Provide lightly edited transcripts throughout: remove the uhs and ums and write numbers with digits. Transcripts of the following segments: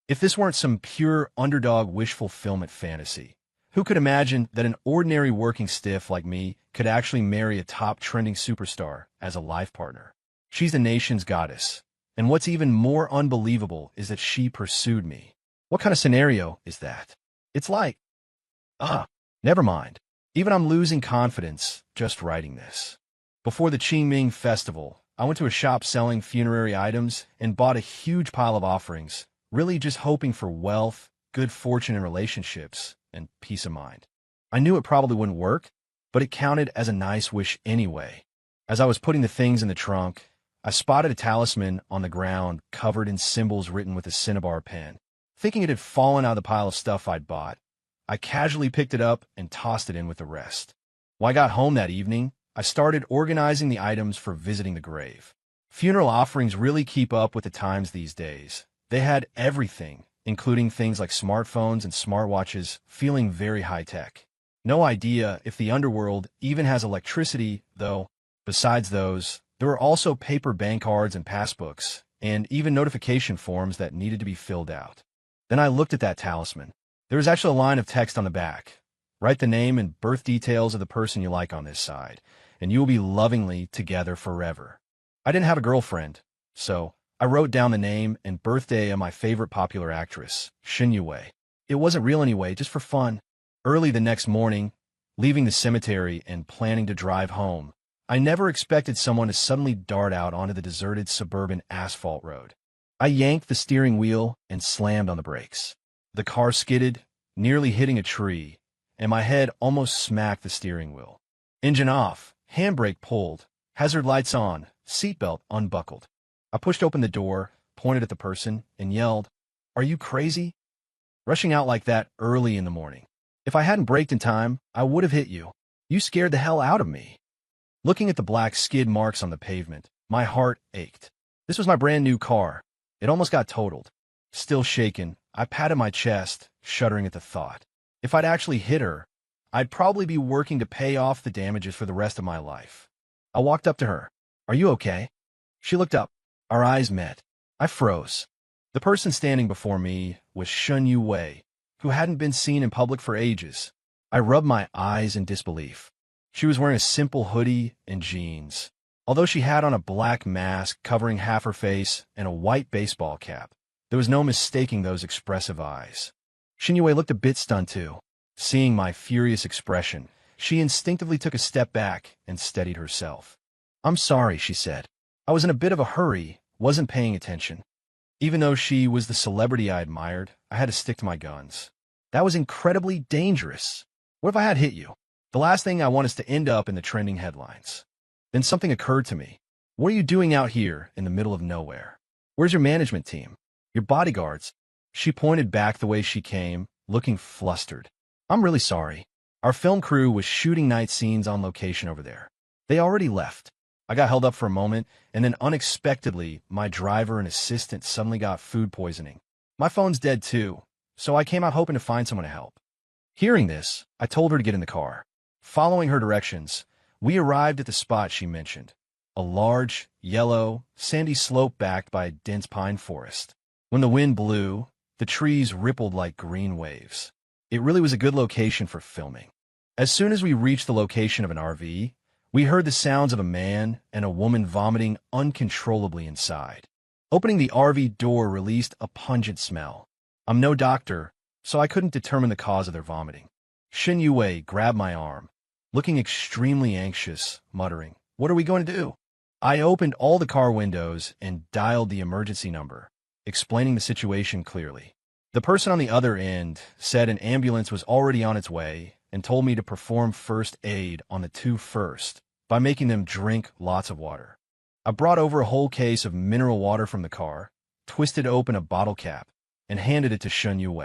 If this weren't some pure underdog wish fulfillment fantasy, who could imagine that an ordinary working stiff like me could actually marry a top trending superstar as a life partner? She's the nation's goddess. And what's even more unbelievable is that she pursued me. What kind of scenario is that? It's like, never mind. Even I'm losing confidence just writing this. Before the Qingming Festival, I went to a shop selling funerary items and bought a huge pile of offerings, really just hoping for wealth, good fortune in relationships, and peace of mind. I knew it probably wouldn't work, but it counted as a nice wish anyway. As I was putting the things in the trunk, I spotted a talisman on the ground covered in symbols written with a cinnabar pen. Thinking it had fallen out of the pile of stuff I'd bought, I casually picked it up and tossed it in with the rest. When I got home that evening, I started organizing the items for visiting the grave. Funeral offerings really keep up with the times these days. They had everything, including things like smartphones and smartwatches, feeling very high-tech. No idea if the underworld even has electricity, though. Besides those, there were also paper bank cards and passbooks, and even notification forms that needed to be filled out. Then I looked at that talisman. There was actually a line of text on the back. Write the name and birth details of the person you like on this side, and you will be lovingly together forever. I didn't have a girlfriend, so I wrote down the name and birthday of my favorite popular actress, Shin Yue. It wasn't real anyway, just for fun. Early the next morning, leaving the cemetery and planning to drive home, I never expected someone to suddenly dart out onto the deserted suburban asphalt road. I yanked the steering wheel and slammed on the brakes. The car skidded, nearly hitting a tree, and my head almost smacked the steering wheel. Engine off, handbrake pulled, hazard lights on, seatbelt unbuckled. I pushed open the door, pointed at the person, and yelled, "Are you crazy?" Rushing out like that early in the morning. If I hadn't braked in time, I would have hit you. You scared the hell out of me. Looking at the black skid marks on the pavement, my heart ached. This was my brand new car. It almost got totaled. Still shaken, I patted my chest, shuddering at the thought. If I'd actually hit her, I'd probably be working to pay off the damages for the rest of my life. I walked up to her. "Are you okay?" She looked up. Our eyes met. I froze. The person standing before me was Shun Yu Wei, who hadn't been seen in public for ages. I rubbed my eyes in disbelief. She was wearing a simple hoodie and jeans, although she had on a black mask covering half her face and a white baseball cap. There was no mistaking those expressive eyes. Shin Yue looked a bit stunned too. Seeing my furious expression, she instinctively took a step back and steadied herself. "I'm sorry," she said. "I was in a bit of a hurry, wasn't paying attention." Even though she was the celebrity I admired, I had to stick to my guns. That was incredibly dangerous. What if I had hit you? The last thing I want is to end up in the trending headlines. Then something occurred to me. What are you doing out here in the middle of nowhere? Where's your management team? Your bodyguards? She pointed back the way she came, looking flustered. "I'm really sorry. Our film crew was shooting night scenes on location over there. They already left." I got held up for a moment, and then unexpectedly, my driver and assistant suddenly got food poisoning. My phone's dead too, so I came out hoping to find someone to help. Hearing this, I told her to get in the car. Following her directions, we arrived at the spot she mentioned, a large, yellow, sandy slope backed by a dense pine forest. When the wind blew, the trees rippled like green waves. It really was a good location for filming. As soon as we reached the location of an RV, we heard the sounds of a man and a woman vomiting uncontrollably inside. Opening the RV door released a pungent smell. I'm no doctor, so I couldn't determine the cause of their vomiting. Shin Yue grabbed my arm, looking extremely anxious, muttering, "What are we going to do?" I opened all the car windows and dialed the emergency number, explaining the situation clearly. The person on the other end said an ambulance was already on its way and told me to perform first aid on the two first by making them drink lots of water. I brought over a whole case of mineral water from the car, twisted open a bottle cap, and handed it to Shun Yue.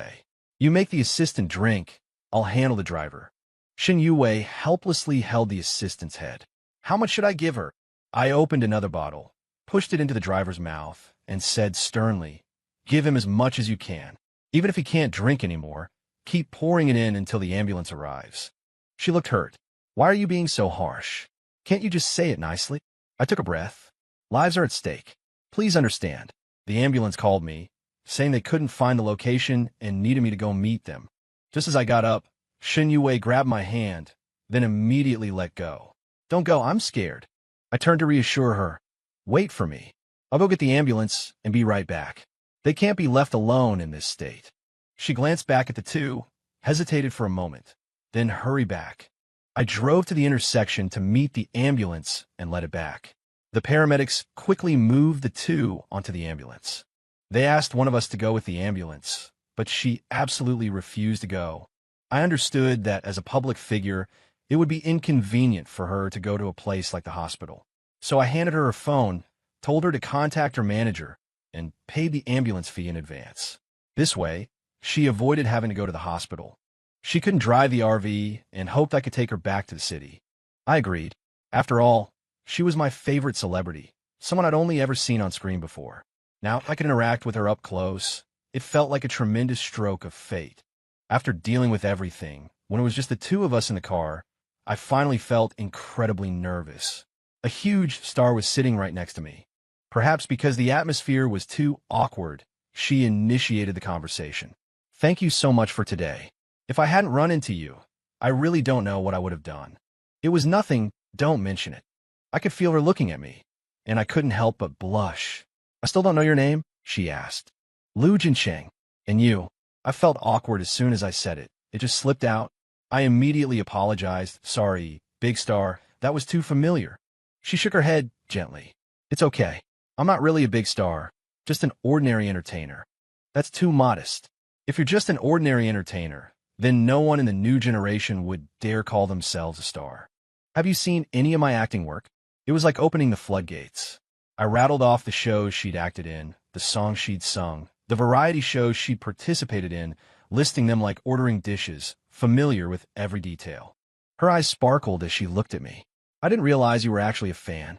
"You make the assistant drink. I'll handle the driver." Shin Yue helplessly held the assistant's head. "How much should I give her?" I opened another bottle, pushed it into the driver's mouth, and said sternly, "Give him as much as you can. Even if he can't drink anymore, keep pouring it in until the ambulance arrives." She looked hurt. "Why are you being so harsh? Can't you just say it nicely?" I took a breath. "Lives are at stake. Please understand." The ambulance called me, saying they couldn't find the location and needed me to go meet them. Just as I got up, Shen Yue grabbed my hand, then immediately let go. "Don't go, I'm scared." I turned to reassure her. "Wait for me. I'll go get the ambulance and be right back. They can't be left alone in this state." She glanced back at the two, hesitated for a moment, then hurried back. I drove to the intersection to meet the ambulance and led it back. The paramedics quickly moved the two onto the ambulance. They asked one of us to go with the ambulance, but she absolutely refused to go. I understood that as a public figure, it would be inconvenient for her to go to a place like the hospital. So I handed her phone, told her to contact her manager, and paid the ambulance fee in advance. This way, she avoided having to go to the hospital. She couldn't drive the RV and hoped I could take her back to the city. I agreed. After all, she was my favorite celebrity, someone I'd only ever seen on screen before. Now I could interact with her up close. It felt like a tremendous stroke of fate. After dealing with everything, when it was just the two of us in the car, I finally felt incredibly nervous. A huge star was sitting right next to me. Perhaps because the atmosphere was too awkward, she initiated the conversation. "Thank you so much for today. If I hadn't run into you, I really don't know what I would have done." "It was nothing, don't mention it." I could feel her looking at me, and I couldn't help but blush. "I still don't know your name?" she asked. "Lu Jincheng. And you?" I felt awkward as soon as I said it. It just slipped out. I immediately apologized. "Sorry, big star, that was too familiar." She shook her head gently. "It's okay. I'm not really a big star, just an ordinary entertainer." "That's too modest. If you're just an ordinary entertainer, then no one in the new generation would dare call themselves a star. Have you seen any of my acting work?" It was like opening the floodgates. I rattled off the shows she'd acted in, the songs she'd sung, the variety shows she'd participated in, listing them like ordering dishes, familiar with every detail. Her eyes sparkled as she looked at me. "I didn't realize you were actually a fan."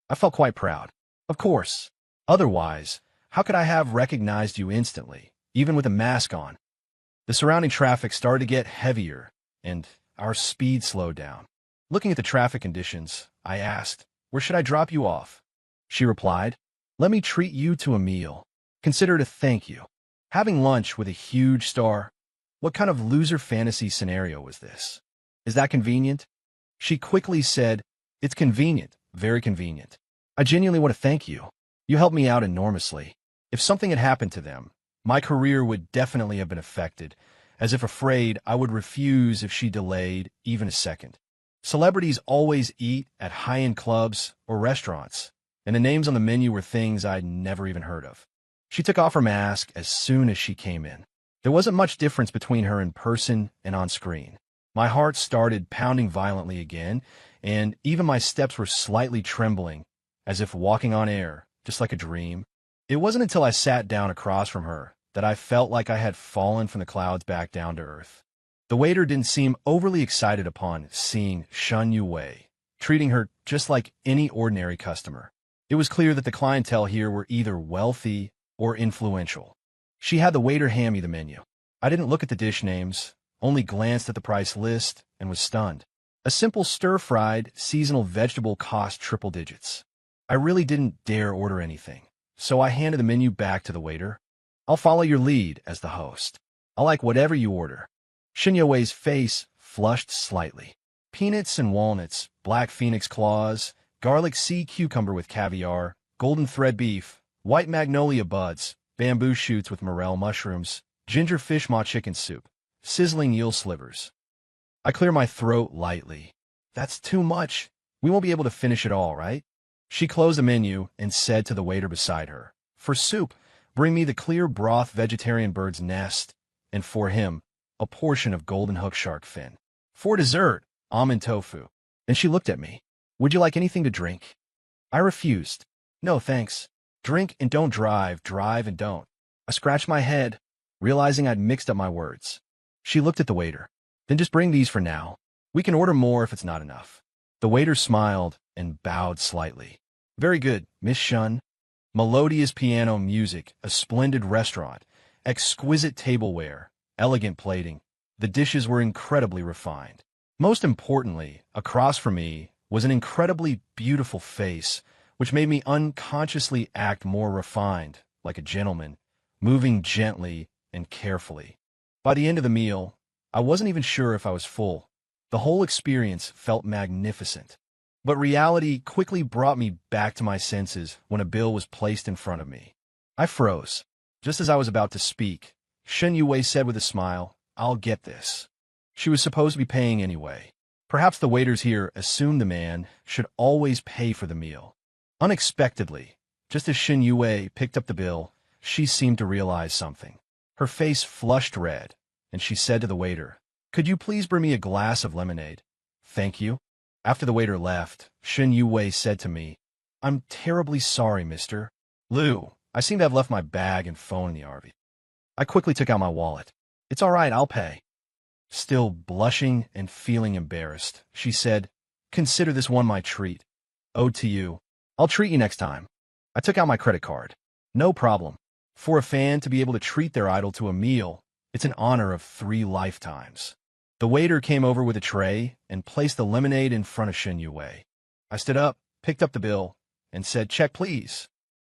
I felt quite proud. "Of course. Otherwise, how could I have recognized you instantly, even with a mask on?" The surrounding traffic started to get heavier, and our speed slowed down. Looking at the traffic conditions, I asked, "Where should I drop you off?" She replied, "Let me treat you to a meal. Consider it a thank you." Having lunch with a huge star? What kind of loser fantasy scenario was this? "Is that convenient?" She quickly said, "It's convenient, very convenient. I genuinely want to thank you. You helped me out enormously. If something had happened to them, my career would definitely have been affected, as if afraid I would refuse if she delayed even a second. Celebrities always eat at high-end clubs or restaurants, and the names on the menu were things I'd never even heard of." She took off her mask as soon as she came in. There wasn't much difference between her in person and on screen. My heart started pounding violently again, and even my steps were slightly trembling, as if walking on air, just like a dream. It wasn't until I sat down across from her that I felt like I had fallen from the clouds back down to earth. The waiter didn't seem overly excited upon seeing Shen Yue, treating her just like any ordinary customer. It was clear that the clientele here were either wealthy or influential. She had the waiter hand me the menu. I didn't look at the dish names, only glanced at the price list and was stunned. A simple stir-fried, seasonal vegetable cost triple digits. I really didn't dare order anything, so I handed the menu back to the waiter. "I'll follow your lead as the host. I'll like whatever you order." Shen Yue's face flushed slightly. Peanuts and walnuts, black phoenix claws, garlic sea cucumber with caviar, golden thread beef, white magnolia buds, bamboo shoots with morel mushrooms, ginger fish maw chicken soup, sizzling eel slivers. I clear my throat lightly. "That's too much. We won't be able to finish it all, right?" She closed the menu and said to the waiter beside her, "For soup, bring me the clear broth vegetarian bird's nest, and for him, a portion of golden hook shark fin. For dessert, almond tofu." And she looked at me. "Would you like anything to drink?" I refused. "No, thanks. Drink and don't drive, drive and don't." I scratched my head, realizing I'd mixed up my words. She looked at the waiter. "Then just bring these for now. We can order more if it's not enough." The waiter smiled and bowed slightly. "Very good, Miss Shun." Melodious piano music, a splendid restaurant, exquisite tableware, elegant plating. The dishes were incredibly refined. Most importantly, across from me was an incredibly beautiful face, which made me unconsciously act more refined, like a gentleman, moving gently and carefully. By the end of the meal, I wasn't even sure if I was full. The whole experience felt magnificent. But reality quickly brought me back to my senses when a bill was placed in front of me. I froze. Just as I was about to speak, Shen Yue said with a smile, "I'll get this." She was supposed to be paying anyway. Perhaps the waiters here assumed the man should always pay for the meal. Unexpectedly, just as Shen Yue picked up the bill, she seemed to realize something. Her face flushed red, and she said to the waiter, "Could you please bring me a glass of lemonade?" "Thank you." After the waiter left, Shen Yue said to me, "I'm terribly sorry, Mr. Liu. I seem to have left my bag and phone in the RV." I quickly took out my wallet. "It's all right, I'll pay." Still blushing and feeling embarrassed, she said, "Consider this one my treat. Owed to you. I'll treat you next time." I took out my credit card. "No problem. For a fan to be able to treat their idol to a meal, it's an honor of 3 lifetimes." The waiter came over with a tray and placed the lemonade in front of Shen Yue. I stood up, picked up the bill, and said, "Check, please."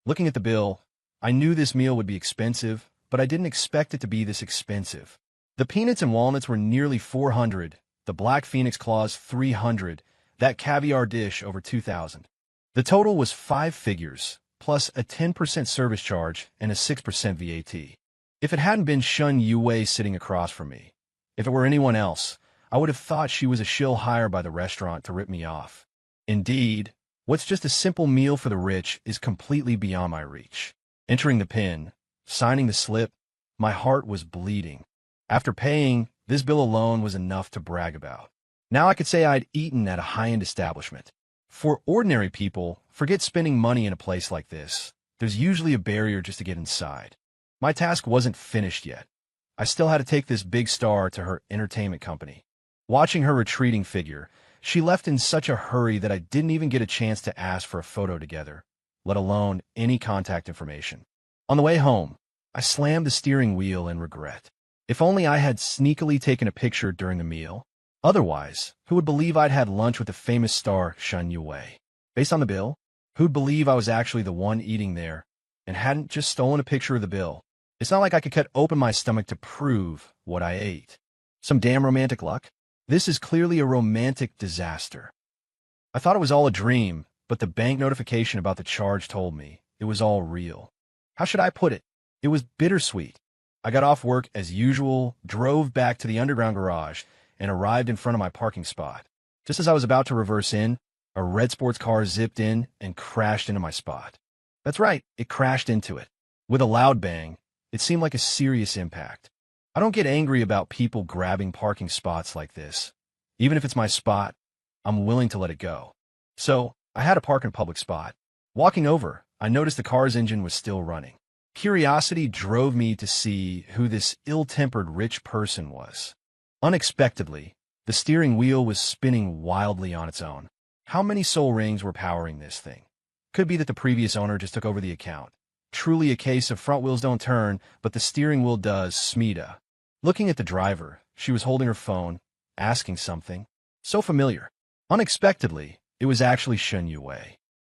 Looking at the bill, I knew this meal would be expensive, but I didn't expect it to be this expensive. The peanuts and walnuts were nearly 400, the black phoenix claws 300, that caviar dish over 2,000. The total was 5 figures, plus a 10% service charge and a 6% VAT. If it hadn't been Shen Yue sitting across from me, if it were anyone else, I would have thought she was a shill hired by the restaurant to rip me off. Indeed, what's just a simple meal for the rich is completely beyond my reach. Entering the PIN, signing the slip, my heart was bleeding. After paying, this bill alone was enough to brag about. Now I could say I'd eaten at a high-end establishment. For ordinary people, forget spending money in a place like this. There's usually a barrier just to get inside. My task wasn't finished yet. I still had to take this big star to her entertainment company. Watching her retreating figure, she left in such a hurry that I didn't even get a chance to ask for a photo together, let alone any contact information. On the way home, I slammed the steering wheel in regret. If only I had sneakily taken a picture during the meal. Otherwise, who would believe I'd had lunch with the famous star Shen Yue? Based on the bill, who'd believe I was actually the one eating there and hadn't just stolen a picture of the bill? It's not like I could cut open my stomach to prove what I ate. Some damn romantic luck? This is clearly a romantic disaster. I thought it was all a dream, but the bank notification about the charge told me it was all real. How should I put it? It was bittersweet. I got off work as usual, drove back to the underground garage, and arrived in front of my parking spot. Just as I was about to reverse in, a red sports car zipped in and crashed into my spot. That's right, it crashed into it. With a loud bang, it seemed like a serious impact. I don't get angry about people grabbing parking spots like this. Even if it's my spot, I'm willing to let it go. So, I had to park in a public spot. Walking over, I noticed the car's engine was still running. Curiosity drove me to see who this ill-tempered rich person was. Unexpectedly, the steering wheel was spinning wildly on its own. How many soul rings were powering this thing? Could be that the previous owner just took over the account. Truly a case of front wheels don't turn, but the steering wheel does, Smida. Looking at the driver, she was holding her phone, asking something. So familiar. Unexpectedly, it was actually Shen Yue.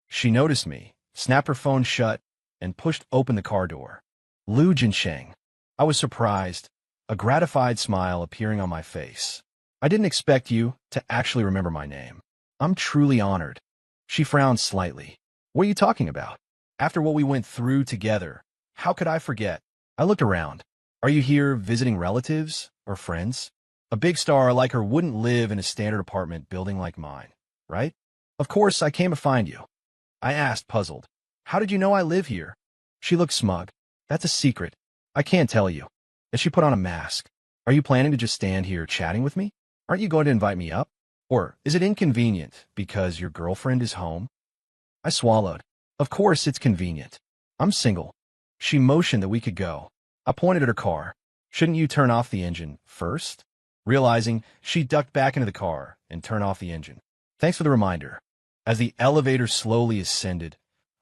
She noticed me, snapped her phone shut, and pushed open the car door. Lu Jinsheng. I was surprised, a gratified smile appearing on my face. "I didn't expect you to actually remember my name. I'm truly honored." She frowned slightly. "What are you talking about? After what we went through together, how could I forget?" I looked around. "Are you here visiting relatives or friends? A big star like her wouldn't live in a standard apartment building like mine, right?" "Of course, I came to find you." I asked, puzzled. "How did you know I live here?" She looked smug. "That's a secret. I can't tell you." As she put on a mask. "Are you planning to just stand here chatting with me? Aren't you going to invite me up? Or is it inconvenient because your girlfriend is home?" I swallowed. "Of course it's convenient. I'm single." She motioned that we could go. I pointed at her car. "Shouldn't you turn off the engine first?" Realizing, she ducked back into the car and turned off the engine. "Thanks for the reminder." As the elevator slowly ascended,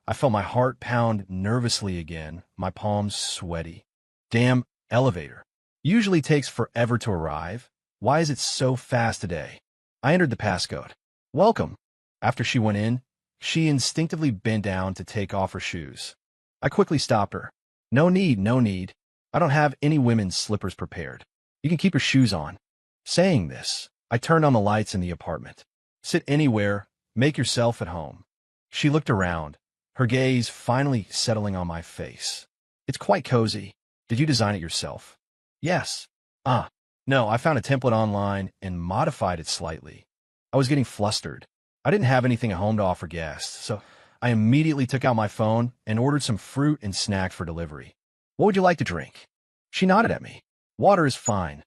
I felt my heart pound nervously again, my palms sweaty. Damn elevator. Usually takes forever to arrive. Why is it so fast today? I entered the passcode. "Welcome." After she went in, she instinctively bent down to take off her shoes. I quickly stopped her. No need, no need. I don't have any women's slippers prepared. You can keep your shoes on. Saying this, I turned on the lights in the apartment. Sit anywhere, make yourself at home. She looked around, her gaze finally settling on my face. It's quite cozy. Did you design it yourself? Yes. No, I found a template online and modified it slightly. I was getting flustered. I didn't have anything at home to offer guests, so I immediately took out my phone and ordered some fruit and snacks for delivery. What would you like to drink? She nodded at me. Water is fine.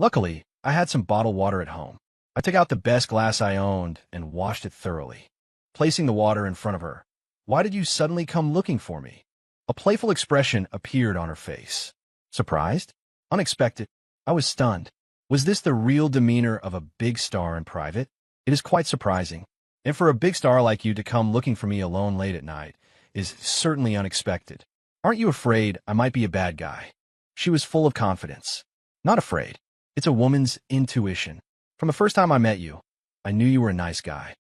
Luckily, I had some bottled water at home. I took out the best glass I owned and washed it thoroughly, placing the water in front of her. Why did you suddenly come looking for me? A playful expression appeared on her face. Surprised? Unexpected? I was stunned. Was this the real demeanor of a big star in private? It is quite surprising. And for a big star like you to come looking for me alone late at night is certainly unexpected. Aren't you afraid I might be a bad guy? She was full of confidence. Not afraid. It's a woman's intuition. From the first time I met you, I knew you were a nice guy.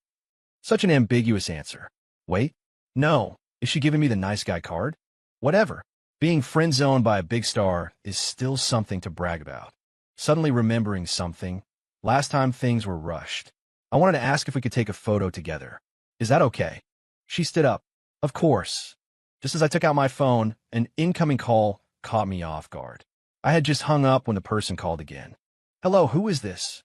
Such an ambiguous answer. Wait. No. Is she giving me the nice guy card? Whatever. Being friend-zoned by a big star is still something to brag about. Suddenly remembering something. Last time things were rushed. I wanted to ask if we could take a photo together. Is that okay? She stood up. Of course. Just as I took out my phone, an incoming call caught me off guard. I had just hung up when the person called again. Hello, who is this?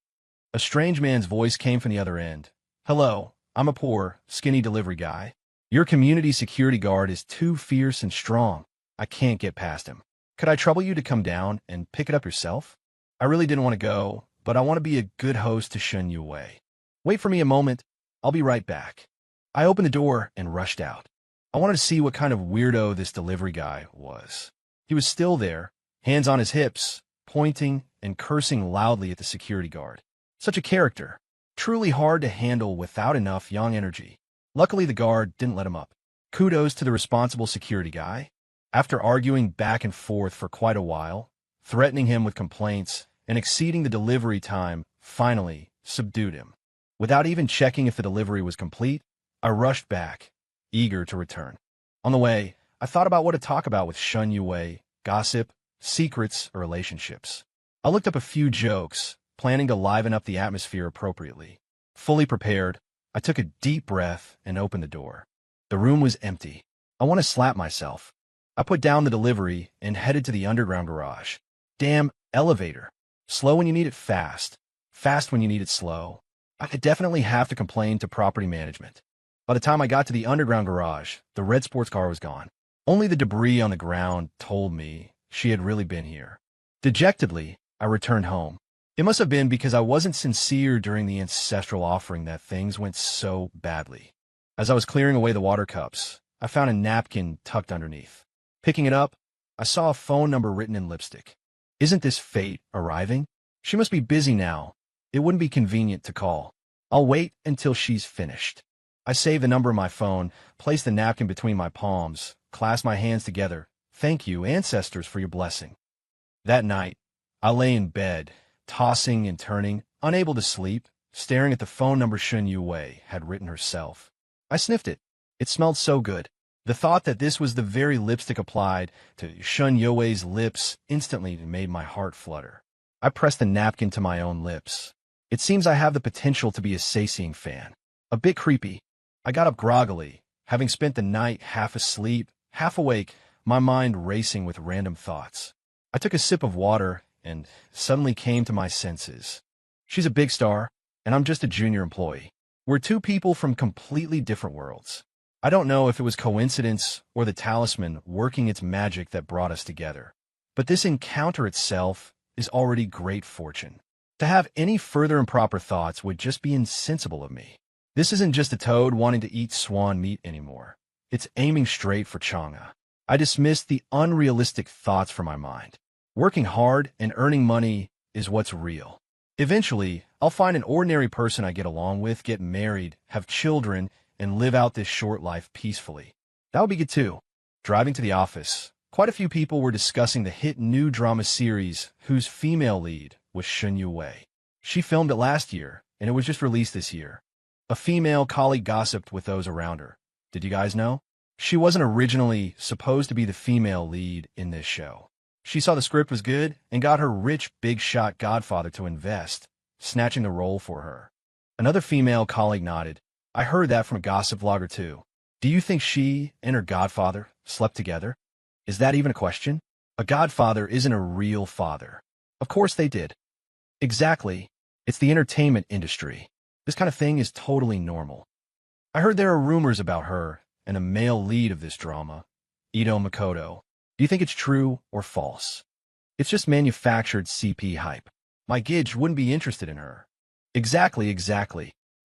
A strange man's voice came from the other end. Hello, I'm a poor, skinny delivery guy. Your community security guard is too fierce and strong. I can't get past him. Could I trouble you to come down and pick it up yourself? I really didn't want to go, but I want to be a good host to shun you away. Wait for me a moment. I'll be right back. I opened the door and rushed out. I wanted to see what kind of weirdo this delivery guy was. He was still there, hands on his hips, pointing and cursing loudly at the security guard. Such a character. Truly hard to handle without enough young energy. Luckily, the guard didn't let him up. Kudos to the responsible security guy. After arguing back and forth for quite a while, threatening him with complaints, and exceeding the delivery time, finally subdued him. Without even checking if the delivery was complete, I rushed back, eager to return. On the way, I thought about what to talk about with Shun Yue, gossip, secrets, or relationships. I looked up a few jokes, planning to liven up the atmosphere appropriately. Fully prepared, I took a deep breath and opened the door. The room was empty. I want to slap myself. I put down the delivery and headed to the underground garage. Damn elevator. Slow when you need it fast. Fast when you need it slow. I could definitely have to complain to property management. By the time I got to the underground garage, the red sports car was gone. Only the debris on the ground told me she had really been here. Dejectedly, I returned home. It must have been because I wasn't sincere during the ancestral offering that things went so badly. As I was clearing away the water cups, I found a napkin tucked underneath. Picking it up, I saw a phone number written in lipstick. Isn't this fate arriving? She must be busy now. It wouldn't be convenient to call. I'll wait until she's finished. I saved the number on my phone, placed the napkin between my palms, clasped my hands together. Thank you, ancestors, for your blessing. That night, I lay in bed, tossing and turning, unable to sleep, staring at the phone number Shun Yue had written herself. I sniffed it. It smelled so good. The thought that this was the very lipstick applied to Shun Yue's lips instantly made my heart flutter. I pressed the napkin to my own lips. It seems I have the potential to be a Saising fan. A bit creepy. I got up groggily, having spent the night half asleep, half awake, my mind racing with random thoughts. I took a sip of water and suddenly came to my senses. She's a big star, and I'm just a junior employee. We're two people from completely different worlds. I don't know if it was coincidence or the talisman working its magic that brought us together. But this encounter itself is already great fortune. To have any further improper thoughts would just be insensible of me. This isn't just a toad wanting to eat swan meat anymore. It's aiming straight for Chang'e. I dismissed the unrealistic thoughts from my mind. Working hard and earning money is what's real. Eventually, I'll find an ordinary person I get along with, get married, have children, and live out this short life peacefully. That would be good too. Driving to the office, quite a few people were discussing the hit new drama series whose female lead was Shun Yue. She filmed it last year, and it was just released this year. A female colleague gossiped with those around her. Did you guys know? She wasn't originally supposed to be the female lead in this show. She saw the script was good and got her rich, big-shot godfather to invest, snatching the role for her. Another female colleague nodded. I heard that from a gossip vlogger too. Do you think she and her godfather slept together? Is that even a question? A godfather isn't a real father. Of course they did. Exactly. It's the entertainment industry. This kind of thing is totally normal. I heard there are rumors about her and a male lead of this drama, Ito Makoto. Do you think it's true or false? It's just manufactured CP hype. My Gidge wouldn't be interested in her. Exactly.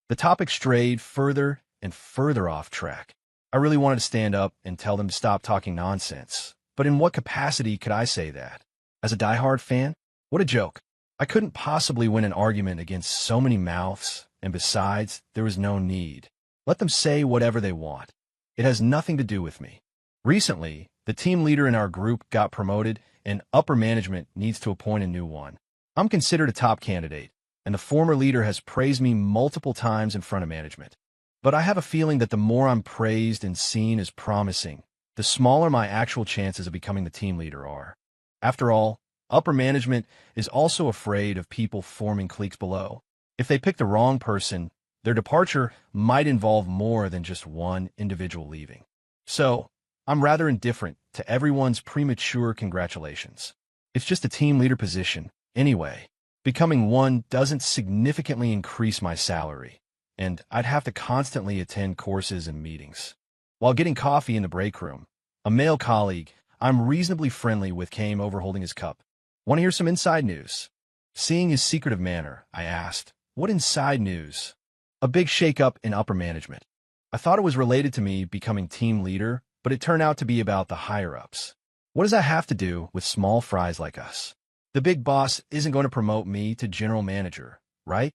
The topic strayed further and further off track. I really wanted to stand up and tell them to stop talking nonsense. But in what capacity could I say that? As a diehard fan? What a joke. I couldn't possibly win an argument against so many mouths, and besides, there was no need. Let them say whatever they want. It has nothing to do with me. Recently, the team leader in our group got promoted, and upper management needs to appoint a new one. I'm considered a top candidate, and the former leader has praised me multiple times in front of management. But I have a feeling that the more I'm praised and seen as promising, the smaller my actual chances of becoming the team leader are. After all, upper management is also afraid of people forming cliques below. If they pick the wrong person, their departure might involve more than just one individual leaving. So, I'm rather indifferent to everyone's premature congratulations. It's just a team leader position. Anyway, becoming one doesn't significantly increase my salary, and I'd have to constantly attend courses and meetings. While getting coffee in the break room, a male colleague I'm reasonably friendly with came over holding his cup. Want to hear some inside news? Seeing his secretive manner, I asked, what inside news? A big shakeup in upper management. I thought it was related to me becoming team leader, but it turned out to be about the higher-ups. What does that have to do with small fries like us? The big boss isn't going to promote me to general manager, right?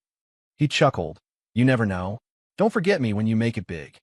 He chuckled. You never know. Don't forget me when you make it big.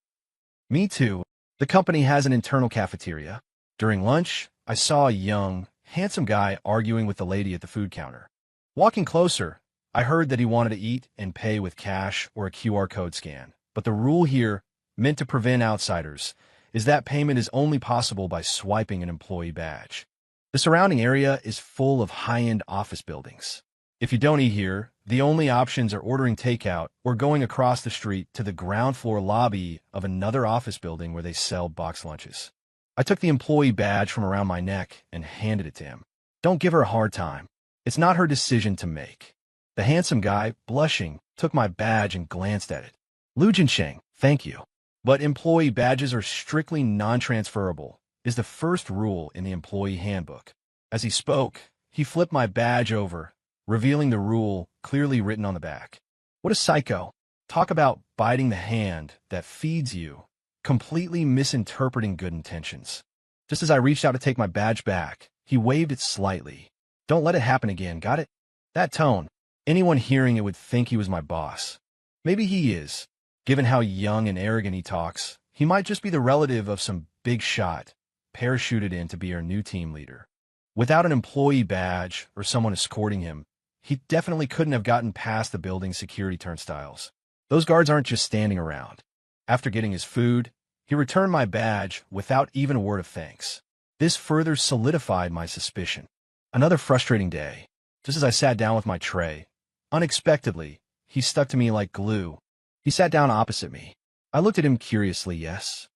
Me too. The company has an internal cafeteria. During lunch, I saw a young, handsome guy arguing with the lady at the food counter. Walking closer, I heard that he wanted to eat and pay with cash or a QR code scan. But the rule here, meant to prevent outsiders, is that payment is only possible by swiping an employee badge. The surrounding area is full of high-end office buildings. If you don't eat here, the only options are ordering takeout or going across the street to the ground floor lobby of another office building where they sell boxed lunches. I took the employee badge from around my neck and handed it to him. Don't give her a hard time. It's not her decision to make. The handsome guy, blushing, took my badge and glanced at it. Lu Jinsheng, thank you. But employee badges are strictly non-transferable, is the first rule in the employee handbook. As he spoke, he flipped my badge over, revealing the rule clearly written on the back. What a psycho. Talk about biting the hand that feeds you, completely misinterpreting good intentions. Just as I reached out to take my badge back, he waved it slightly. Don't let it happen again, got it? That tone. Anyone hearing it would think he was my boss. Maybe he is. Given how young and arrogant he talks, he might just be the relative of some big shot, parachuted in to be our new team leader. Without an employee badge or someone escorting him, he definitely couldn't have gotten past the building's security turnstiles. Those guards aren't just standing around. After getting his food, he returned my badge without even a word of thanks. This further solidified my suspicion. Another frustrating day. Just as I sat down with my tray, unexpectedly, he stuck to me like glue. He sat down opposite me. I looked at him curiously. Yes.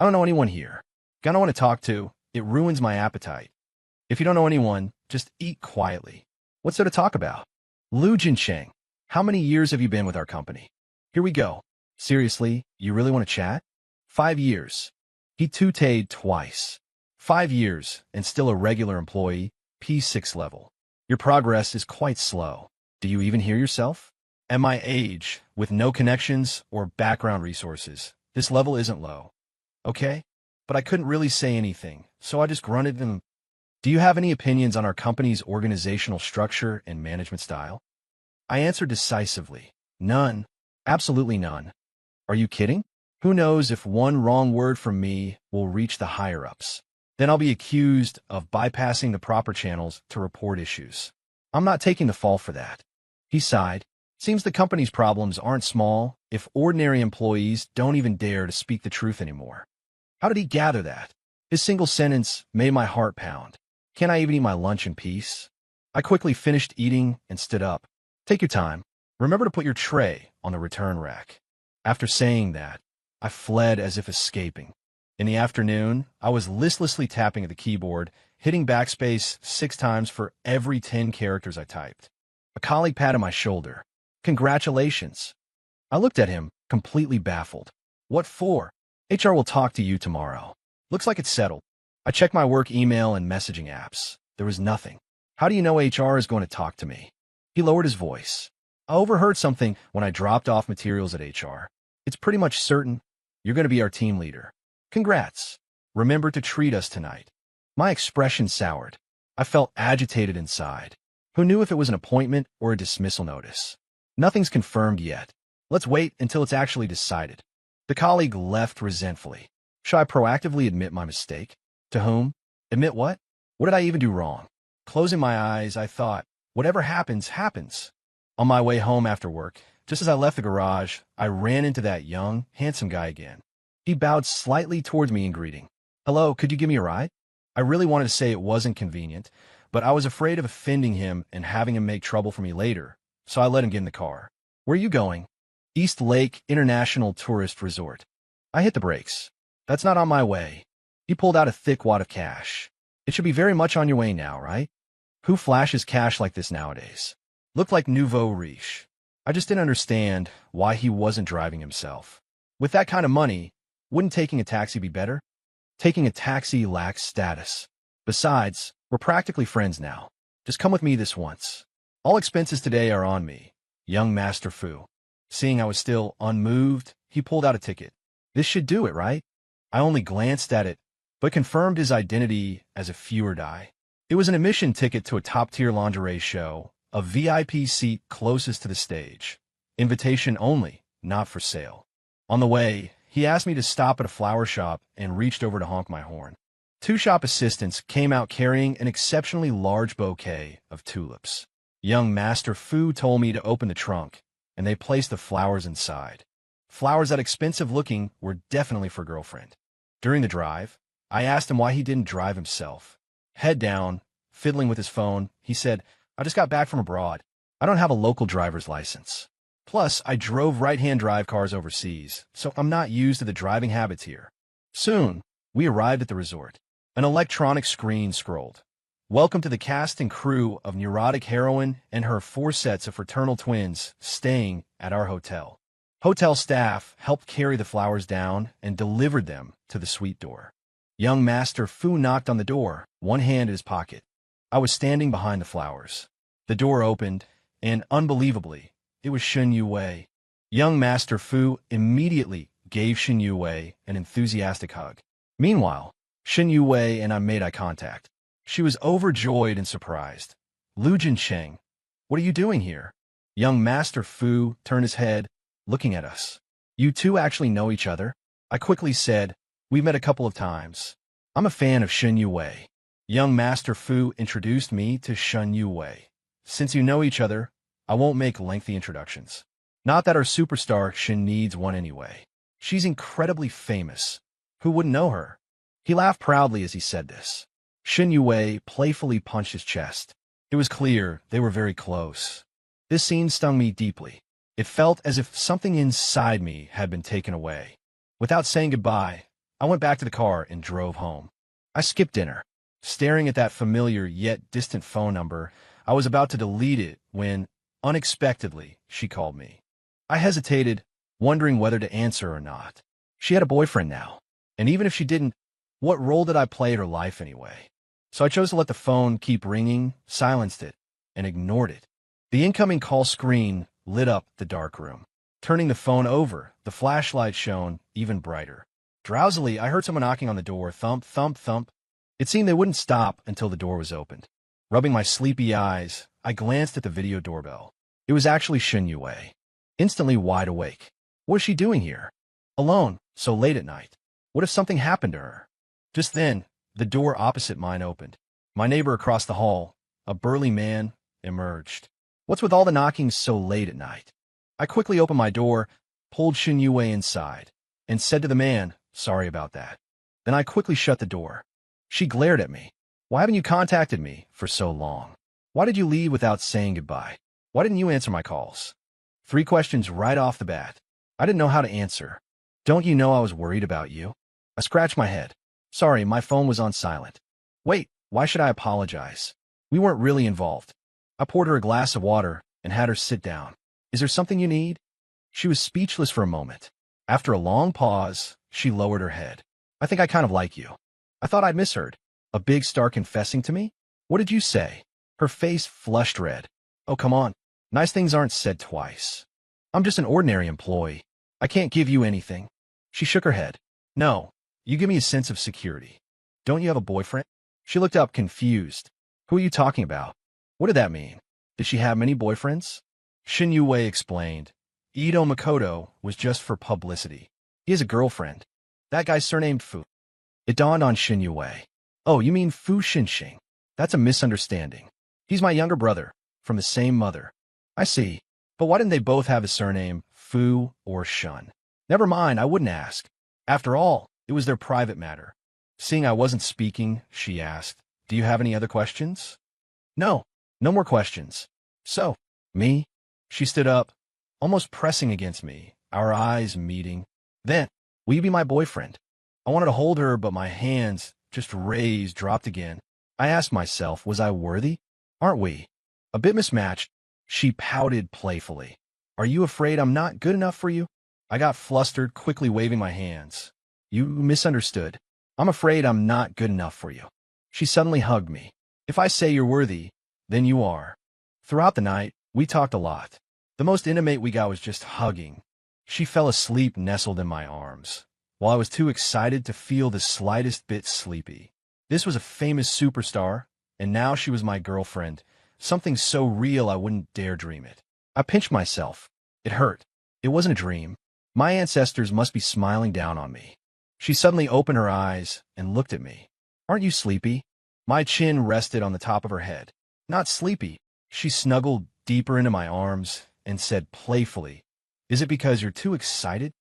I don't know anyone here. Got no one to talk to. It ruins my appetite. If you don't know anyone, just eat quietly. What's there to talk about? Lu Jinsheng, how many years have you been with our company? Here we go. Seriously, you really want to chat? 5 years. He tutted twice. 5 years, and still a regular employee, P6 level. Your progress is quite slow. Do you even hear yourself? At my age, with no connections or background resources, this level isn't low. Okay? But I couldn't really say anything, so I just grunted and... Do you have any opinions on our company's organizational structure and management style? I answered decisively. None. Absolutely none. Are you kidding? Who knows if one wrong word from me will reach the higher-ups. Then I'll be accused of bypassing the proper channels to report issues. I'm not taking the fall for that. He sighed. Seems the company's problems aren't small if ordinary employees don't even dare to speak the truth anymore. How did he gather that? His single sentence made my heart pound. Can't I even eat my lunch in peace? I quickly finished eating and stood up. Take your time. Remember to put your tray on the return rack. After saying that, I fled as if escaping. In the afternoon, I was listlessly tapping at the keyboard, hitting backspace 6 times for every 10 characters I typed. A colleague patted my shoulder. Congratulations. I looked at him, completely baffled. What for? HR will talk to you tomorrow. Looks like it's settled. I checked my work email and messaging apps. There was nothing. How do you know HR is going to talk to me? He lowered his voice. I overheard something when I dropped off materials at HR. It's pretty much certain you're going to be our team leader. Congrats. Remember to treat us tonight. My expression soured. I felt agitated inside. Who knew if it was an appointment or a dismissal notice? Nothing's confirmed yet. Let's wait until it's actually decided. The colleague left resentfully. Should I proactively admit my mistake? To whom? Admit what? What did I even do wrong? Closing my eyes, I thought, whatever happens, happens. On my way home after work, just as I left the garage, I ran into that young, handsome guy again. He bowed slightly towards me in greeting. Hello, could you give me a ride? I really wanted to say it wasn't convenient, but I was afraid of offending him and having him make trouble for me later, so I let him get in the car. Where are you going? East Lake International Tourist Resort. I hit the brakes. That's not on my way. He pulled out a thick wad of cash. It should be very much on your way now, right? Who flashes cash like this nowadays? Looked like nouveau riche. I just didn't understand why he wasn't driving himself. With that kind of money, wouldn't taking a taxi be better? Taking a taxi lacks status. Besides, we're practically friends now. Just come with me this once. All expenses today are on me. Young Master Fu. Seeing I was still unmoved, he pulled out a ticket. This should do it, right? I only glanced at it, but confirmed his identity as a few or die. It was an admission ticket to a top-tier lingerie show, a VIP seat closest to the stage. Invitation only, not for sale. On the way, he asked me to stop at a flower shop and reached over to honk my horn. 2 shop assistants came out carrying an exceptionally large bouquet of tulips. Young Master Fu told me to open the trunk, and they placed the flowers inside. Flowers that expensive-looking were definitely for girlfriend. During the drive, I asked him why he didn't drive himself. Head down, fiddling with his phone, he said, I just got back from abroad. I don't have a local driver's license. Plus, I drove right-hand drive cars overseas, so I'm not used to the driving habits here. Soon, we arrived at the resort. An electronic screen scrolled. Welcome to the cast and crew of neurotic heroine and her 4 sets of fraternal twins staying at our hotel. Hotel staff helped carry the flowers down and delivered them to the suite door. Young Master Fu knocked on the door, one hand in his pocket. I was standing behind the flowers. The door opened, and unbelievably, it was Shen Yue. Young Master Fu immediately gave Shen Yue an enthusiastic hug. Meanwhile, Shen Yue and I made eye contact. She was overjoyed and surprised. Lu Jincheng, what are you doing here? Young Master Fu turned his head, looking at us. You two actually know each other? I quickly said, we've met a couple of times. I'm a fan of Shen Yue. Young Master Fu introduced me to Shen Yue. Since you know each other, I won't make lengthy introductions. Not that our superstar Shen needs one anyway. She's incredibly famous. Who wouldn't know her? He laughed proudly as he said this. Shen Yue playfully punched his chest. It was clear they were very close. This scene stung me deeply. It felt as if something inside me had been taken away. Without saying goodbye, I went back to the car and drove home. I skipped dinner. Staring at that familiar yet distant phone number, I was about to delete it when, unexpectedly, she called me. I hesitated, wondering whether to answer or not. She had a boyfriend now, and even if she didn't, what role did I play in her life anyway? So I chose to let the phone keep ringing, silenced it, and ignored it. The incoming call screen lit up the dark room. Turning the phone over, the flashlight shone even brighter. Drowsily, I heard someone knocking on the door, thump, thump, thump. It seemed they wouldn't stop until the door was opened. Rubbing my sleepy eyes, I glanced at the video doorbell. It was actually Shen Yue. Instantly wide awake. What is she doing here? Alone, so late at night. What if something happened to her? Just then, the door opposite mine opened. My neighbor across the hall, a burly man, emerged. What's with all the knocking so late at night? I quickly opened my door, pulled Shen Yue inside, and said to the man, sorry about that. Then I quickly shut the door. She glared at me. Why haven't you contacted me for so long? Why did you leave without saying goodbye? Why didn't you answer my calls? 3 questions right off the bat. I didn't know how to answer. Don't you know I was worried about you? I scratched my head. Sorry, my phone was on silent. Wait, why should I apologize? We weren't really involved. I poured her a glass of water and had her sit down. Is there something you need? She was speechless for a moment. After a long pause, she lowered her head. I think I kind of like you. I thought I'd misheard. A big star confessing to me? What did you say? Her face flushed red. Oh, come on. Nice things aren't said twice. I'm just an ordinary employee. I can't give you anything. She shook her head. No, you give me a sense of security. Don't you have a boyfriend? She looked up confused. Who are you talking about? What did that mean? Did she have many boyfriends? Shin Yue explained. Ito Makoto was just for publicity. He has a girlfriend. That guy's surnamed Fu. It dawned on Shin Yue. Oh, you mean Fu Xinxing? That's a misunderstanding. He's my younger brother, from the same mother. I see. But why didn't they both have a surname, Fu or Shun? Never mind, I wouldn't ask. After all, it was their private matter. Seeing I wasn't speaking, she asked, Do you have any other questions? No, no more questions. So, me? She stood up, almost pressing against me, our eyes meeting. Then, will you be my boyfriend? I wanted to hold her, but my hands, just raised, dropped again. I asked myself, was I worthy? Aren't we? A bit mismatched. She pouted playfully. Are you afraid I'm not good enough for you? I got flustered, quickly waving my hands. You misunderstood. I'm afraid I'm not good enough for you. She suddenly hugged me. If I say you're worthy, then you are. Throughout the night, we talked a lot. The most intimate we got was just hugging. She fell asleep nestled in my arms, while I was too excited to feel the slightest bit sleepy. This was a famous superstar, and now she was my girlfriend, something so real I wouldn't dare dream it. I pinched myself. It hurt. It wasn't a dream. My ancestors must be smiling down on me. She suddenly opened her eyes and looked at me. Aren't you sleepy? My chin rested on the top of her head. Not sleepy. She snuggled deeper into my arms and said playfully, Is it because you're too excited?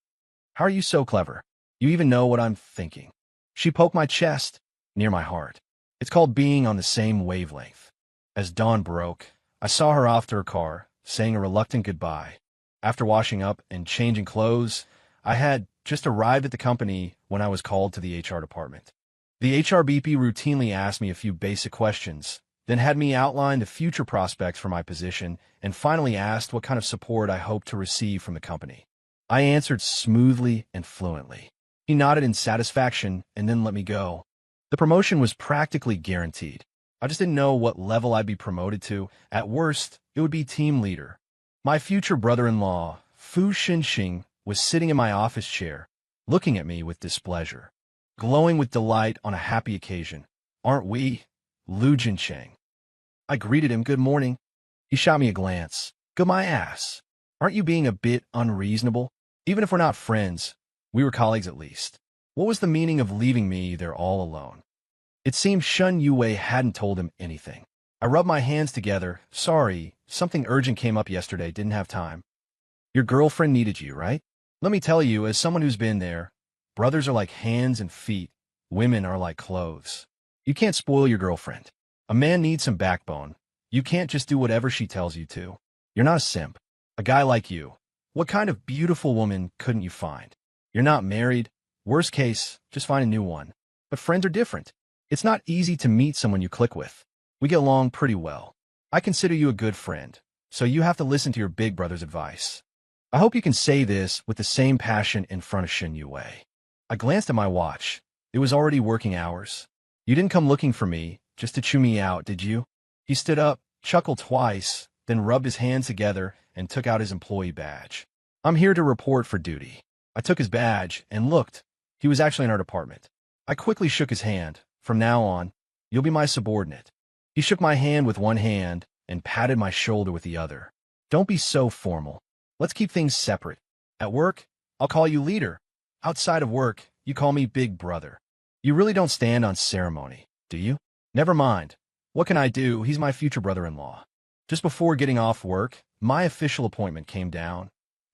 How are you so clever? You even know what I'm thinking. She poked my chest, near my heart. It's called being on the same wavelength. As dawn broke, I saw her off to her car, saying a reluctant goodbye. After washing up and changing clothes, I had just arrived at the company when I was called to the HR department. The HR BP routinely asked me a few basic questions, then had me outline the future prospects for my position, and finally asked what kind of support I hoped to receive from the company. I answered smoothly and fluently. He nodded in satisfaction and then let me go. The promotion was practically guaranteed. I just didn't know what level I'd be promoted to. At worst, it would be team leader. My future brother-in-law, Fu Xinxing, was sitting in my office chair, looking at me with displeasure, glowing with delight on a happy occasion. Aren't we? Lu Jincheng. I greeted him, good morning. He shot me a glance. Good my ass. Aren't you being a bit unreasonable? Even if we're not friends, we were colleagues at least. What was the meaning of leaving me there all alone? It seemed Shun Yue hadn't told him anything. I rubbed my hands together. Sorry, something urgent came up yesterday, didn't have time. Your girlfriend needed you, right? Let me tell you, as someone who's been there, brothers are like hands and feet. Women are like clothes. You can't spoil your girlfriend. A man needs some backbone. You can't just do whatever she tells you to. You're not a simp. A guy like you. What kind of beautiful woman couldn't you find? You're not married. Worst case, just find a new one. But friends are different. It's not easy to meet someone you click with. We get along pretty well. I consider you a good friend, so you have to listen to your big brother's advice. I hope you can say this with the same passion in front of Shin Yue. I glanced at my watch. It was already working hours. You didn't come looking for me, just to chew me out, did you? He stood up, chuckled twice, then rubbed his hands together and took out his employee badge. I'm here to report for duty. I took his badge and looked. He was actually in our department. I quickly shook his hand. From now on, you'll be my subordinate. He shook my hand with one hand and patted my shoulder with the other. Don't be so formal. Let's keep things separate. At work, I'll call you leader. Outside of work, you call me big brother. You really don't stand on ceremony, do you? Never mind. What can I do? He's my future brother-in-law. Just before getting off work, my official appointment came down.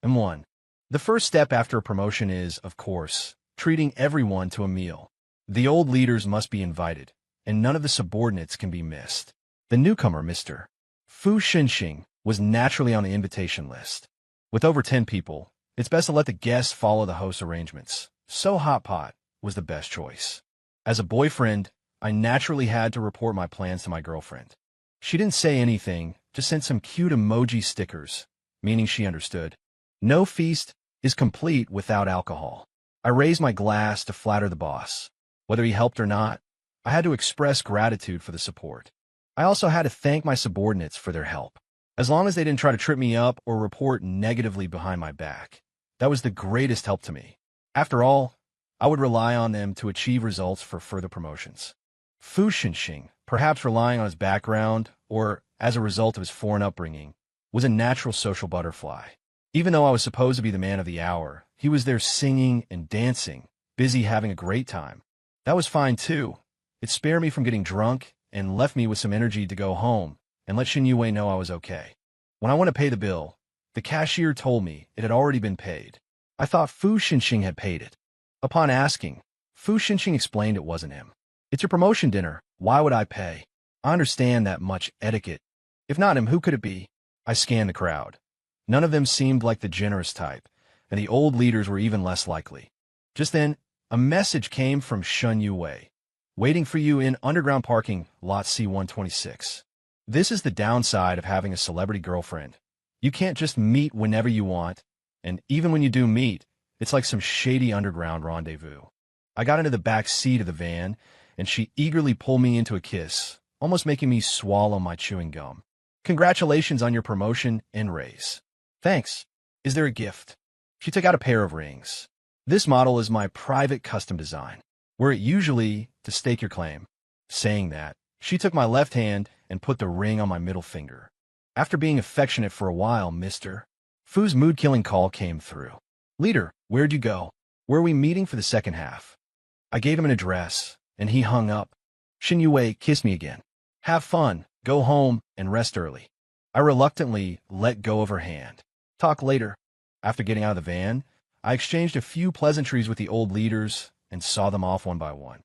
M1. The first step after a promotion is, of course, treating everyone to a meal. The old leaders must be invited, and none of the subordinates can be missed. The newcomer, Mr. Fu Xinxing, was naturally on the invitation list. With over 10 people, it's best to let the guests follow the host's arrangements, so Hot Pot was the best choice. As a boyfriend, I naturally had to report my plans to my girlfriend. She didn't say anything, just sent some cute emoji stickers, meaning she understood. No feast is complete without alcohol. I raised my glass to flatter the boss. Whether he helped or not, I had to express gratitude for the support. I also had to thank my subordinates for their help. As long as they didn't try to trip me up or report negatively behind my back, that was the greatest help to me. After all, I would rely on them to achieve results for further promotions. Fu Xinxing, perhaps relying on his background or as a result of his foreign upbringing, was a natural social butterfly. Even though I was supposed to be the man of the hour, he was there singing and dancing, busy having a great time. That was fine too. It spared me from getting drunk and left me with some energy to go home and let Xin Yue know I was okay. When I went to pay the bill, the cashier told me it had already been paid. I thought Fu Xinxing had paid it. Upon asking, Fu Xinxing explained it wasn't him. It's your promotion dinner. Why would I pay? I understand that much etiquette. If not him, who could it be? I scanned the crowd. None of them seemed like the generous type, and the old leaders were even less likely. Just then, a message came from Shun Yue. Waiting for you in underground parking, lot C-126. This is the downside of having a celebrity girlfriend. You can't just meet whenever you want, and even when you do meet, it's like some shady underground rendezvous. I got into the back seat of the van, and she eagerly pulled me into a kiss, almost making me swallow my chewing gum. Congratulations on your promotion and raise. Thanks. Is there a gift? She took out a pair of rings. This model is my private custom design. Were it usually to stake your claim? Saying that, she took my left hand and put the ring on my middle finger. After being affectionate for a while, Mr. Fu's mood-killing call came through. Leader, where'd you go? Where are we meeting for the second half? I gave him an address, and he hung up. Xin Yue kissed me again. Have fun, go home, and rest early. I reluctantly let go of her hand. Talk later. After getting out of the van, I exchanged a few pleasantries with the old leaders and saw them off one by one.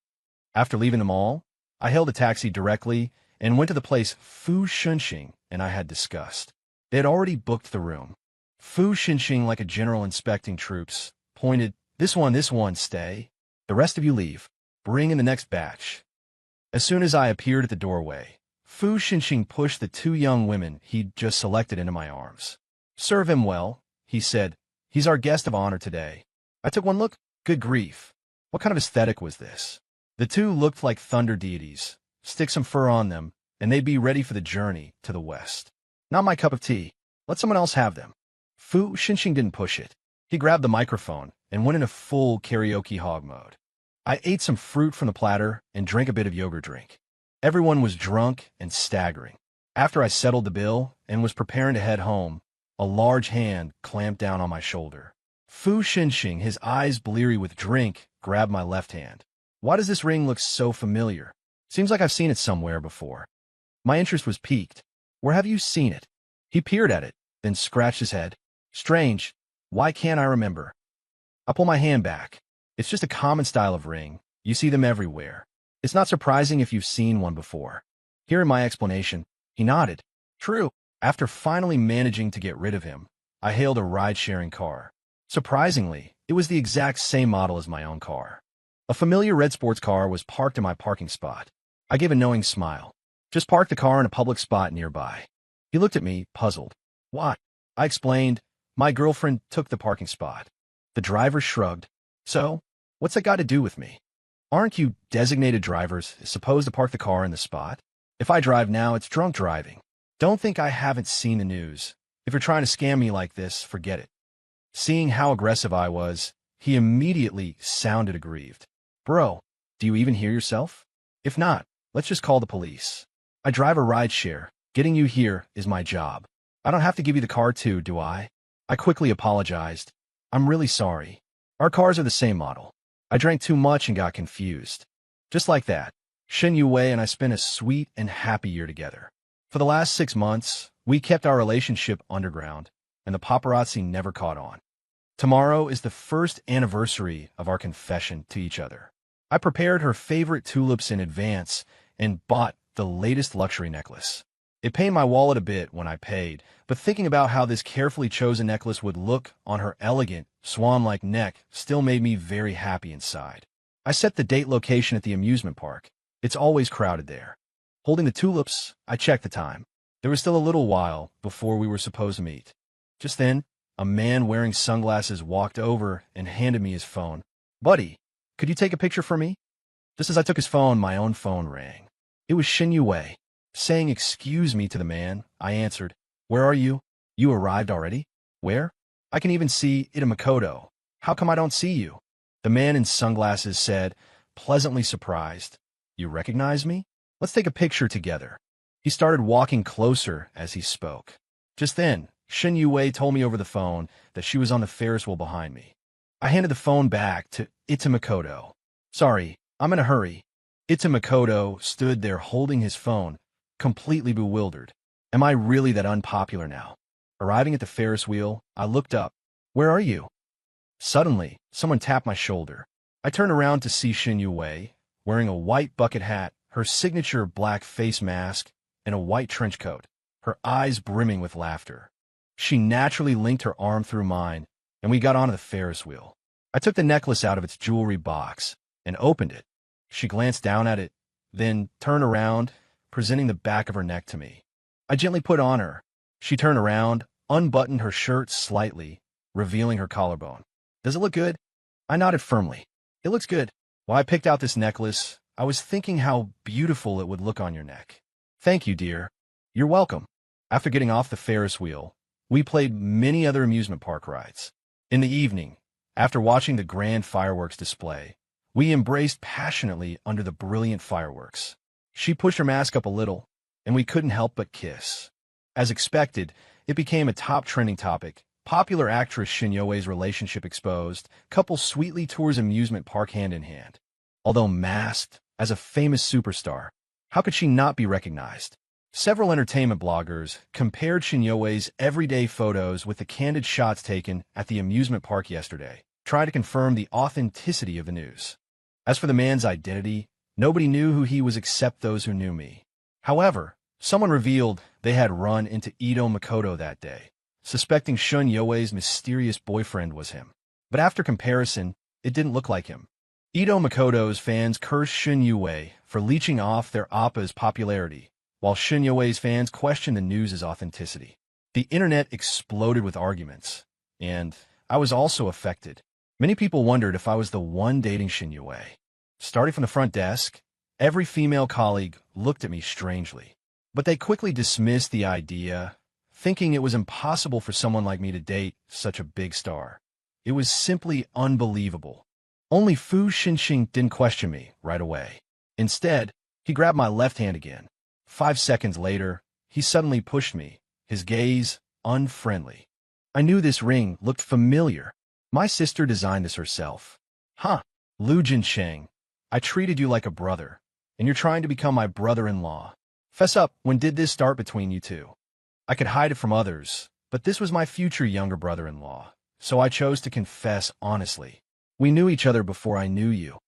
After leaving them all, I hailed a taxi directly and went to the place Fu Xinxing and I had discussed. They had already booked the room. Fu Xinxing, like a general inspecting troops, pointed, this one, stay. The rest of you leave. Bring in the next batch. As soon as I appeared at the doorway, Fu Xinxing pushed the 2 young women he'd just selected into my arms. Serve him well, he said. He's our guest of honor today. I took one look. Good grief. What kind of aesthetic was this? The 2 looked like thunder deities. Stick some fur on them, and they'd be ready for the journey to the west. Not my cup of tea. Let someone else have them. Fu Xinxing didn't push it. He grabbed the microphone and went into full karaoke hog mode. I ate some fruit from the platter and drank a bit of yogurt drink. Everyone was drunk and staggering. After I settled the bill and was preparing to head home, a large hand clamped down on my shoulder. Fu Xinxing, his eyes bleary with drink, grabbed my left hand. Why does this ring look so familiar? Seems like I've seen it somewhere before. My interest was piqued. Where have you seen it? He peered at it, then scratched his head. Strange. Why can't I remember? I pull my hand back. It's just a common style of ring. You see them everywhere. It's not surprising if you've seen one before. Hearing my explanation, he nodded. True. After finally managing to get rid of him, I hailed a ride-sharing car. Surprisingly, it was the exact same model as my own car. A familiar red sports car was parked in my parking spot. I gave a knowing smile. Just park the car in a public spot nearby. He looked at me, puzzled. What? I explained. My girlfriend took the parking spot. The driver shrugged. So, what's that got to do with me? Aren't you designated drivers supposed to park the car in the spot? If I drive now, it's drunk driving. Don't think I haven't seen the news. If you're trying to scam me like this, forget it. Seeing how aggressive I was, he immediately sounded aggrieved. Bro, do you even hear yourself? If not, let's just call the police. I drive a rideshare. Getting you here is my job. I don't have to give you the car too, do I? I quickly apologized. I'm really sorry. Our cars are the same model. I drank too much and got confused. Just like that, Shen Yue and I spent a sweet and happy year together. For the last 6 months, we kept our relationship underground, and the paparazzi never caught on. Tomorrow is the first anniversary of our confession to each other. I prepared her favorite tulips in advance and bought the latest luxury necklace. It pained my wallet a bit when I paid, but thinking about how this carefully chosen necklace would look on her elegant, swan-like neck still made me very happy inside. I set the date location at the amusement park. It's always crowded there. Holding the tulips, I checked the time. There was still a little while before we were supposed to meet. Just then, a man wearing sunglasses walked over and handed me his phone. "Buddy, could you take a picture for me?" Just as I took his phone, my own phone rang. It was Shin Yue. Saying excuse me to the man, I answered, "Where are you? You arrived already? Where? I can even see Makoto. How come I don't see you?" The man in sunglasses said, pleasantly surprised, "You recognize me? Let's take a picture together." He started walking closer as he spoke. Just then, Shin Yue told me over the phone that she was on the Ferris wheel behind me. I handed the phone back to Makoto. "Sorry, I'm in a hurry." Makoto stood there holding his phone, completely bewildered. Am I really that unpopular now? Arriving at the Ferris wheel, I looked up. "Where are you?" Suddenly, someone tapped my shoulder. I turned around to see Shin Yue, wearing a white bucket hat, her signature black face mask, and a white trench coat, her eyes brimming with laughter. She naturally linked her arm through mine, and we got onto the Ferris wheel. I took the necklace out of its jewelry box and opened it. She glanced down at it, then turned around, presenting the back of her neck to me. I gently put on her. She turned around, unbuttoned her shirt slightly, revealing her collarbone. "Does it look good?" I nodded firmly. "It looks good." While I picked out this necklace, I was thinking how beautiful it would look on your neck. "Thank you, dear." "You're welcome." After getting off the Ferris wheel, we played many other amusement park rides. In the evening, after watching the grand fireworks display, we embraced passionately under the brilliant fireworks. She pushed her mask up a little, and we couldn't help but kiss. As expected, it became a top trending topic. Popular actress Shin Yue's relationship exposed, couple sweetly tours amusement park hand in hand. Although masked as a famous superstar, how could she not be recognized? Several entertainment bloggers compared Shin Yue's everyday photos with the candid shots taken at the amusement park yesterday, trying to confirm the authenticity of the news. As for the man's identity, nobody knew who he was except those who knew me. However, someone revealed they had run into Makoto that day, suspecting Shin Yue's mysterious boyfriend was him. But after comparison, it didn't look like him. Makoto's fans cursed Shin Yue for leeching off their oppa's popularity, while Shin Yue's fans questioned the news' authenticity. The internet exploded with arguments, and I was also affected. Many people wondered if I was the one dating Shin Yue. Starting from the front desk, every female colleague looked at me strangely, but they quickly dismissed the idea, thinking it was impossible for someone like me to date such a big star. It was simply unbelievable. Only Fu Xinxing didn't question me right away. Instead, he grabbed my left hand again. 5 seconds later, he suddenly pushed me, his gaze unfriendly. I knew this ring looked familiar. My sister designed this herself. "Huh, Lu Jinsheng, I treated you like a brother, and you're trying to become my brother-in-law. Fess up, when did this start between you two?" I could hide it from others, but this was my future younger brother-in-law, so I chose to confess honestly. "We knew each other before I knew you."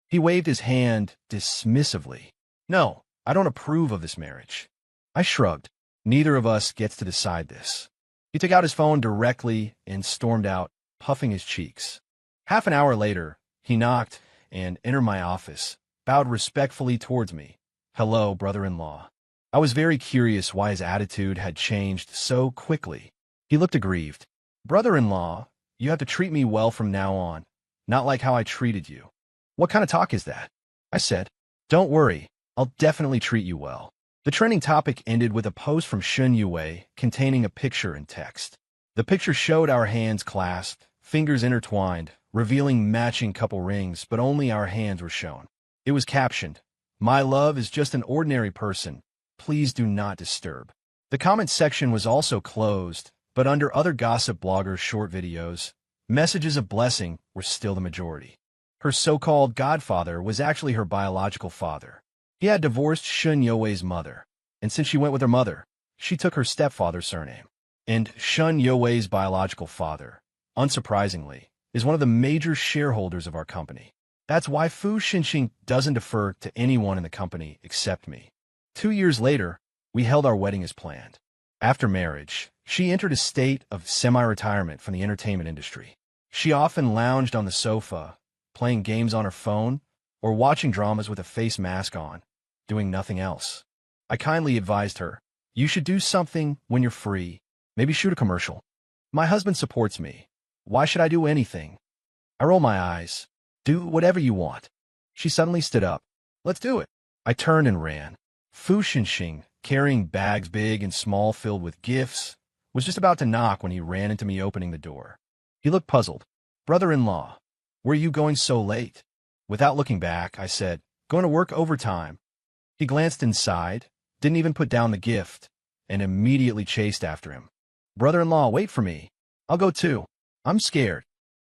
He waved his hand dismissively. "No, I don't approve of this marriage." I shrugged. Neither of us gets to decide this. He took out his phone directly and stormed out, puffing his cheeks. Half an hour later, he knocked and entered my office, bowed respectfully towards me. "Hello, brother-in-law." I was very curious why his attitude had changed so quickly. He looked aggrieved. "Brother-in-law, you have to treat me well from now on, not like how I treated you." "What kind of talk is that?" I said. "Don't worry, I'll definitely treat you well." The trending topic ended with a post from Shin Yue containing a picture and text. The picture showed our hands clasped, fingers intertwined, revealing matching couple rings, but only our hands were shown. It was captioned, "My love is just an ordinary person. Please do not disturb." The comment section was also closed, but under other gossip bloggers' short videos, messages of blessing were still the majority. Her so-called godfather was actually her biological father. He had divorced Shin Yue's mother, and since she went with her mother, she took her stepfather's surname. And Shin Yue's biological father, unsurprisingly, is one of the major shareholders of our company. That's why Fu Xinxing doesn't defer to anyone in the company except me. 2 years later, we held our wedding as planned. After marriage, she entered a state of semi-retirement from the entertainment industry. She often lounged on the sofa, playing games on her phone, or watching dramas with a face mask on, doing nothing else. I kindly advised her, "You should do something when you're free, maybe shoot a commercial." "My husband supports me. Why should I do anything?" I roll my eyes. "Do whatever you want." She suddenly stood up. "Let's do it." I turned and ran. Fu Xinxing, carrying bags big and small filled with gifts, was just about to knock when he ran into me opening the door. He looked puzzled. "Brother-in-law, where are you going so late?" Without looking back, I said, "Going to work overtime." He glanced inside, didn't even put down the gift, and immediately chased after him. "Brother-in-law, wait for me. I'll go too. I'm scared."